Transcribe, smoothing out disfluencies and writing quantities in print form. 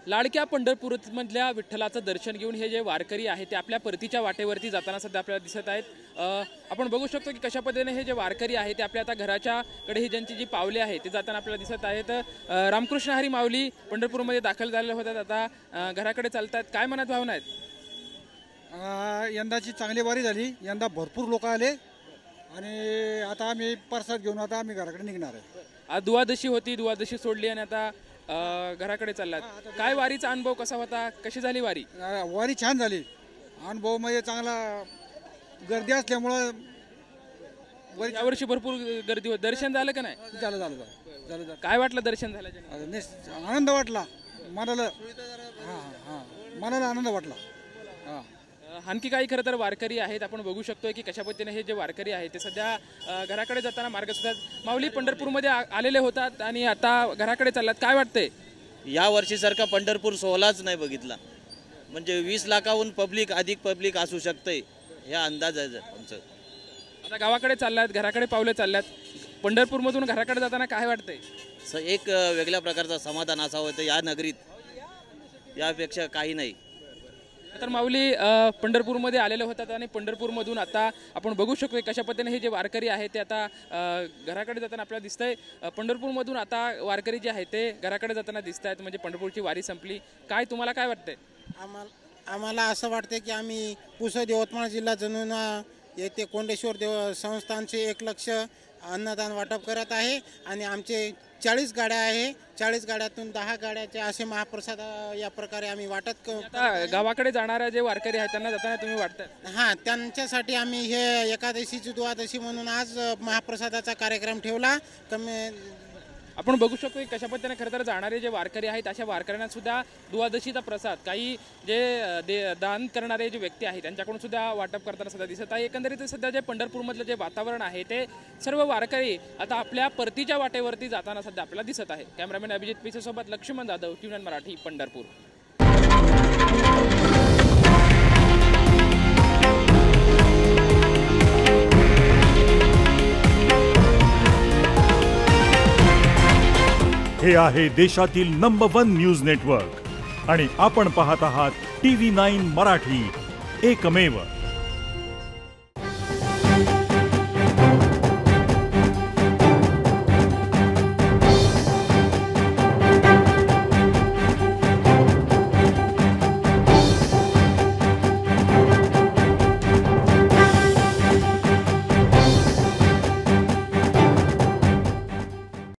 लाडक्या पंढरपूरमधल्या विठ्ठलाचं दर्शन घेऊन हे जे वारकरी आहेत ते आपल्या परतीच्या वाटेवरती जाताना सध्या आपल्याला दिसत आहेत। आपण बघू शकतो की कशा पद्धतीने हे जे वारकरी आहेत ते आपल्या आता घराच्याकडे ही ज्यांची जी पावले आहेत ते जाताना आपल्याला दिसत आहेत। रामकृष्ण हरी माऊली पंढरपूरमध्ये दाखल झालेले होतात, आता घराकडे चालतात, काय मनात भावना आहेत? यंदाची चांगली वारी झाली, यंदा भरपूर लोक आले आणि आता आम्ही प्रसाद घेऊन आता आम्ही घराकडे निघणार आहे। आज द्वादशी होती, द्वादशी सोडली आणि आता घराकडे चाललात, काय वारीचा अनुभव कसा होता, कशी झाली वारी? वारी छान झाली, अनुभव म्हणजे चांगला, गर्दी असल्यामुळं यावर्षी भरपूर गर्दी होती, दर्शन झालं का नाही? झालं झालं झालं झालं काय वाटलं दर्शन झाल्याच्या? आनंद वाटला मनाला, हां हां मनाला आनंद वाटला। हां आणखी काही खरं तर वारकरी आहेत, आपण बघू शकतोय की कशा पद्धतीने हे जे वारकरी आहेत ते सध्या घराकडे जाताना मार्ग सुद्धा माऊली पंढरपूरमध्ये आलेले होतात आणि आता घराकडे चाललात, काय वाटतंय? या वर्षीसारखा पंढरपूर सोहळाच नाही बघितला, म्हणजे 20 लाखाहून पब्लिक अधिक पब्लिक असू शकते हे अंदाज आहे आमचं। आता गावाकडे चाललात, घराकडे पावले चालल्यात, पंढरपूरमधून घराकडे जाताना काय वाटतंय? एक वेगळ्या प्रकारचा समाधान असावं तर या नगरीत, यापेक्षा काही नाही। तर माऊली पंढरपूरमध्ये आलेले होतात आणि पंढरपूरमधून आता आपण बघू शकतो कशा पद्धतीने हे जे वारकरी आहेत ते आता घराकडे जाताना आपल्याला दिसतंय। पंढरपूरमधून आता वारकरी जे आहेत ते घराकडे जाताना दिसत आहेत, म्हणजे पंढरपूरची वारी संपली, काय तुम्हाला काय वाटतंय? आम्हाला असं वाटतं की आम्ही पुसद यवतमाळ जिल्हा जनून येथे कोंडेश्वर देव संस्थानचे 1 लक्ष अन्नदान वाटप करत आहे आणि आमचे 40 गाड्या आहे, 40 गाड्यातून 10 गाड्याचे असे महाप्रसाद या प्रकारे आम्ही वाटत गावाकडे जाणाऱ्या जे वारकरी आहेत त्यांना जाताना तुम्ही वाटतं? हां, त्यांच्यासाठी आम्ही हे एकादशीची द्वादशी म्हणून आज महाप्रसादाचा कार्यक्रम ठेवला। आपण बघू शकतो की कशा पद्धतीने खरं तर जाणारे जे वारकरी आहेत अशा वारकऱ्यांना सुद्धा द्वादशीचा प्रसाद काही जे दान करणारे जे व्यक्ती आहेत त्यांच्याकडून सुद्धा वाटप करताना सुद्धा दिसत आहे। एकंदरीत सध्या जे पंढरपूरमधलं जे वातावरण आहे ते सर्व वारकरी आता आपल्या परतीच्या वाटेवरती जाताना सध्या आपल्याला दिसत आहे। कॅमेरामॅन अभिजित पिसे सोबत लक्ष्मण जाधव, टीव्ही 9 मराठी, पंढरपूर। हे आहे देशातील नंबर 1 न्यूज नेटवर्क आणि आपण पाहत आहात TV9 मराठी, एकमेव।